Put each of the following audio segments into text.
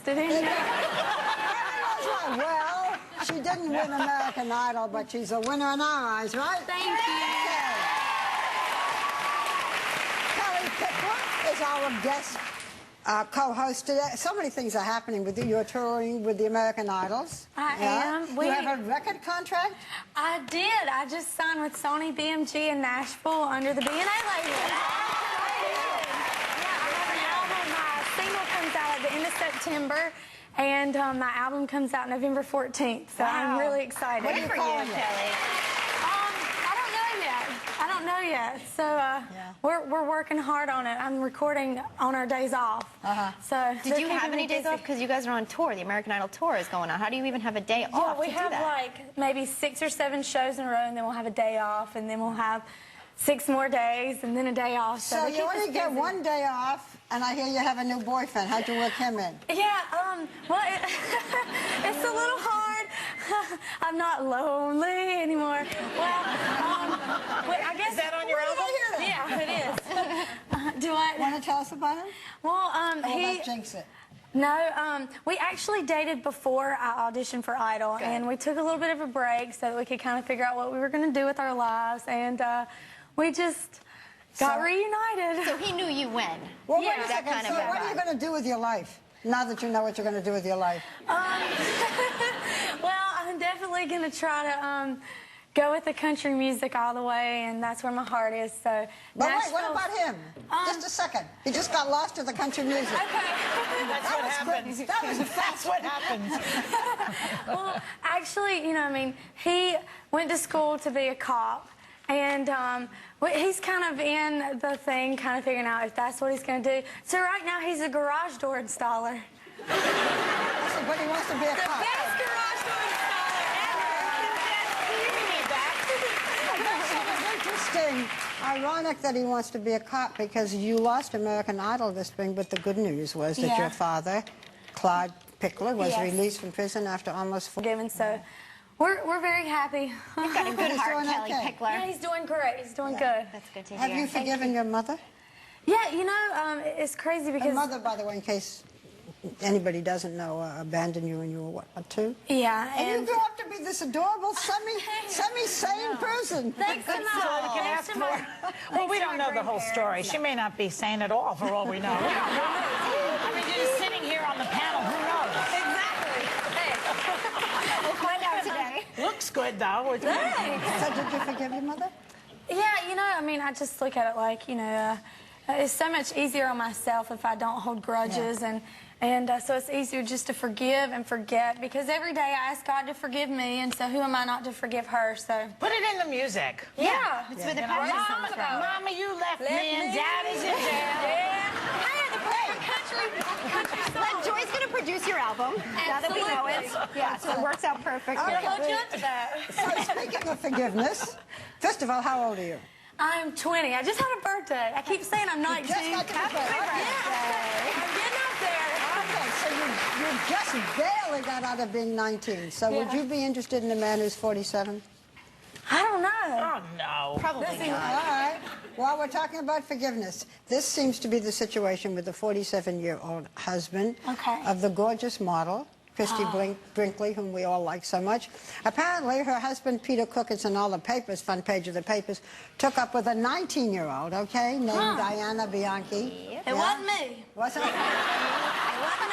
interested in you. Well, she didn't win American Idol, but she's a winner in our eyes, right? Thank you. Kellie Pickler is our guest co-host today. So many things are happening with you. You're touring with the American Idols. I am. You have a record contract? I did. I just signed with Sony BMG in Nashville under the B&A label. I did. Yeah, I have an album. My single comes out at the end of September, and my album comes out November 14th. So I'm really excited. Good for you, Kellie. I don't know yet. So we're working hard on it. I'm recording on our days off. So did you have any days off? Because you guys are on tour. The American Idol tour is going on. How do you even have a day off? We have like maybe 6 or 7 shows in a row, and then we'll have a day off, and then we'll have 6 more days, and then a day off. So you only get one day off, and I hear you have a new boyfriend. How'd you work him in? Yeah, well, it's a little hard. I'm not lonely anymore. Well, I guess... Is that on your album? Yeah, it is. Do I... Want to tell us about him? Well, let's jinx it. No, we actually dated before I auditioned for Idol, and we took a little bit of a break so that we could kind of figure out what we were going to do with our lives, and we just got reunited. So he knew you when? Well, wait a second. So what are you going to do with your life, now that you know what you're going to do with your life? Well, I'm definitely going to try to go with the country music all the way, and that's where my heart is. So, but wait, what about him? Just a second. He just got lost to the country music. Okay. That's what happens. That's what happens. Well, actually, you know, I mean, he went to school to be a cop, and he's kind of in the thing, kind of figuring out if that's what he's going to do. So right now, he's a garage door installer. But he wants to be a cop. The best garage door installer ever. Interesting, ironic that he wants to be a cop, because you lost American Idol this spring, but the good news was that your father, Kellie Pickler, was released from prison after almost 4 years. So we're very happy. You've got a good heart, Kellie Pickler. Yeah, he's doing great. He's doing good. That's good to hear. Have you forgiven your mother? Yeah, you know, it's crazy because... Your mother, by the way, in case anybody doesn't know, abandoned you when you were, what, 2? Yeah. And you grew up to be this adorable, semi-sane person. Thanks to my... Well, we don't know the whole story. She may not be sane at all, for all we know. I mean, you're just sitting here on the panel. Who knows? Exactly. Hey. We'll find out today. Looks good, though. So did you forgive your mother? Yeah, you know, I mean, I just look at it like, you know, it's so much easier on myself if I don't hold grudges, and so it's easier just to forgive and forget, because every day I ask God to forgive me, and so who am I not to forgive her? So put it in the music. Yeah. It's where the passion comes from. Mama, you left me and Daddy's in jail. Yeah. Hey, the country song. But Joy's going to produce your album. Now that we know it. Yeah, so it works out perfect. So speaking of forgiveness, first of all, how old are you? I'm 20. I just had a birthday. I keep saying I'm 19. Just got your birthday. I'm getting up there. Okay, so you just barely got out of being 19. So would you be interested in a man who's 47? I don't know. Oh, no. Probably not. All right. While we're talking about forgiveness, this seems to be the situation with the 47-year-old husband of the gorgeous model, Christy Brinkley, whom we all like so much. Apparently, her husband, Peter Cook, it's in all the papers, front page of the papers, took up with a 19-year-old, named Diana Bianchi. It wasn't me. Wasn't it? It wasn't me.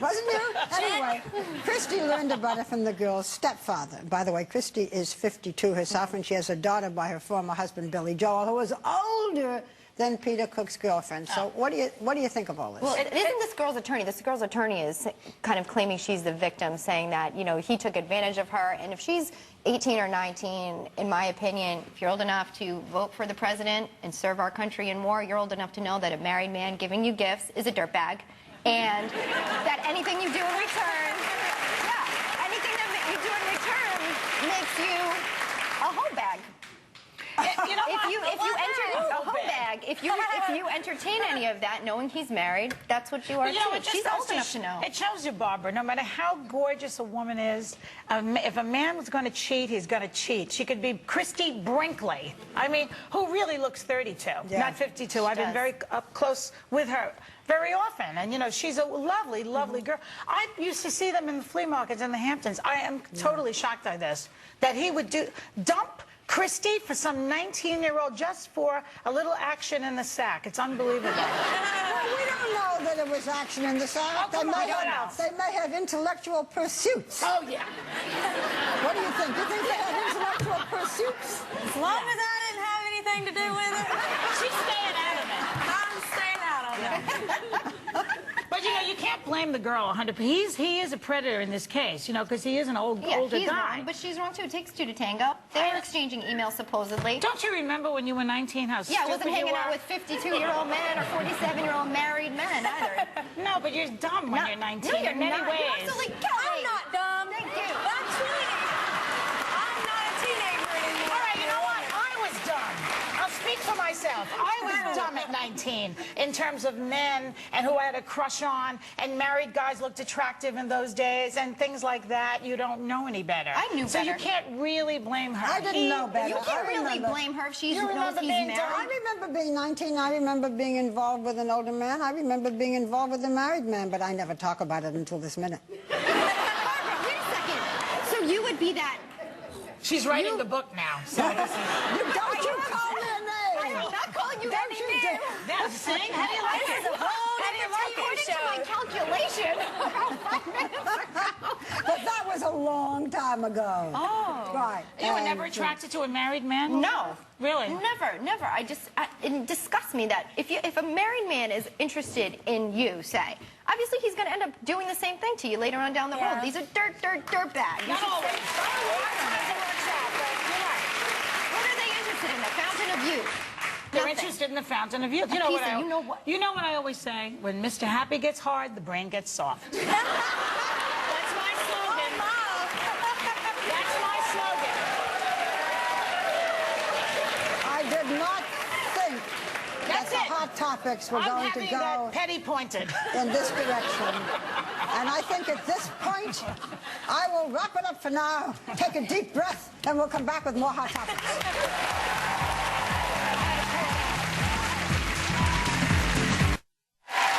Wasn't you? Anyway, Christy learned about it from the girl's stepfather. By the way, Christy is 52 herself, and she has a daughter by her former husband, Billy Joel, who is older than Peter Cook's girlfriend. So what do you think of all this? Well, isn't this girl's attorney? This girl's attorney is kind of claiming she's the victim, saying that, you know, he took advantage of her. And if she's 18 or 19, in my opinion, if you're old enough to vote for the president and serve our country in war, you're old enough to know that a married man giving you gifts is a dirtbag. And that anything you do in return, anything that you do in return makes you a hoe bag. You know, if you entertain any of that, knowing he's married, that's what you are too. She's old enough to know. It shows you, Barbara, no matter how gorgeous a woman is, if a man was going to cheat, he's going to cheat. She could be Christy Brinkley, I mean, who really looks 32, not 52. I've been very up close with her very often, and you know, she's a lovely, lovely girl. I used to see them in the flea markets in the Hamptons. I am totally shocked by this, that he would dump Christy for some 19-year-old just for a little action in the sack. It's unbelievable. Well, we don't know that it was action in the sack. They may have intellectual pursuits. Oh, yeah. What do you think? Do you think they have intellectual pursuits? As long as I didn't have anything to do with it. She's staying out of it. I'm staying out of it. But, you know, you can't blame the girl 100%. He is a predator in this case, you know, because he is an older he's guy. wrong, but she's wrong, too. It takes two to tango. They were exchanging emails, supposedly. Don't you remember when you were 19 how stupid I wasn't hanging you were? out with 52-year-old men or 47-year-old married men, either. No, but you're dumb when you're 19 no, you're in many not. ways. You're absolutely Kelly. I'm not dumb. Thank you. I'm 20. I'm not a teenager anymore. All right, you know what? I was dumb. I'll speak for myself. I was dumb at 19 in terms of men and who I had a crush on, and married guys looked attractive in those days and things like that. You don't know any better. I knew so better. You can't really blame her. I didn't know better. You can't really blame her if she knows he's married. I remember being 19. I remember being involved with an older man. I remember being involved with a married man, but I never talk about it until this minute. Barbara, wait a second. So you would be that... She's writing the book now. So Don't you call me a name. I'm not calling you any name. that's the same. How do you like it? According to my calculation. But that was a long time ago. Oh. Right. You were never attracted to a married man? No. Really? Never. It disgusts me that if a married man is interested in you, say, obviously he's going to end up doing the same thing to you later on down the road. These are dirt bags. Not always. What are they interested in? The fountain of youth. They're interested in the fountain of youth. You know you know what I always say? When Mr. Happy gets hard, the brain gets soft. That's my slogan. That's my slogan. I did not think that the hot topics were going to go that petty pointed in this direction. And I think at this point, I will wrap it up for now, take a deep breath, and we'll come back with more hot topics.